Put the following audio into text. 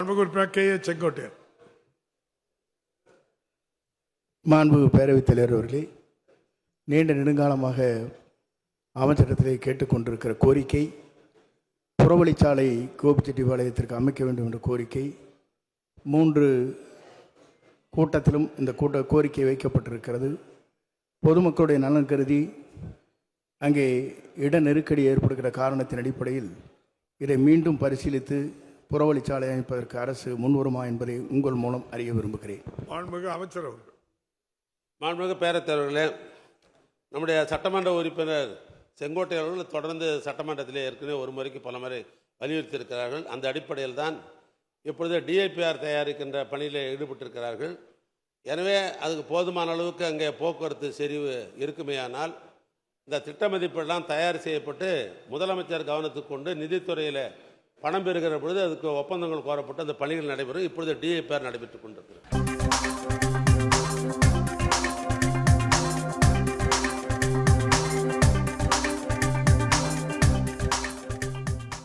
மாண்புமிகு உறுப்பினர் கே. செங்கோட்டையன். மாண்பு பேரவைத் தலைவர் அவர்களே, நீண்ட நெடுங்காலமாக அமைச்சகத்திலே கேட்டுக்கொண்டிருக்கிற கோரிக்கை புறவழிச்சாலை கோபிச்செட்டிப்பாளையத்திற்கு அமைக்க வேண்டும் என்ற கோரிக்கை 3 கூட்டத்திலும் இந்த கோரிக்கை வைக்கப்பட்டிருக்கிறது. பொதுமக்களுடைய நலன் கருதி அங்கே இட நெருக்கடி ஏற்படுகிற காரணத்தின் அடிப்படையில் இதை மீண்டும் பரிசீலித்து புறவழிச்சாலை அமைப்பதற்கு அரசு முன்வருமா என்பதை உங்கள் மூலம் அறிய விரும்புகிறேன். மாண்புமிகு அமைச்சர் அவர்கள். மாண்புமிகு பேரவைத் தலைவர்களே, நம்முடைய சட்டமன்ற உறுப்பினர் செங்கோட்டை அவர்கள் தொடர்ந்து சட்டமன்றத்திலே ஏற்கனவே ஒரு முறைக்கு பல முறை வலியுறுத்தியிருக்கிறார்கள். அந்த அடிப்படையில் தான் இப்பொழுது டிஐபிஆர் தயாரிக்கின்ற பணியில் ஈடுபட்டிருக்கிறார்கள். எனவே அதுக்கு போதுமான அளவுக்கு அங்கே போக்குவரத்து செறிவு இருக்குமேயானால் இந்த திட்ட மதிப்பெல்லாம் தயார் செய்யப்பட்டு முதலமைச்சர் கவனத்துக்கு கொண்டு நிதித்துறையில் பணம் பெறுகிற பொழுது அதுக்கு ஒப்பந்தங்கள் கோரப்பட்டு அந்த பணிகள் நடைபெறும். இப்பொழுது டிஐபிஆர் நடைபெற்றுக் கொண்டிருக்கிறது.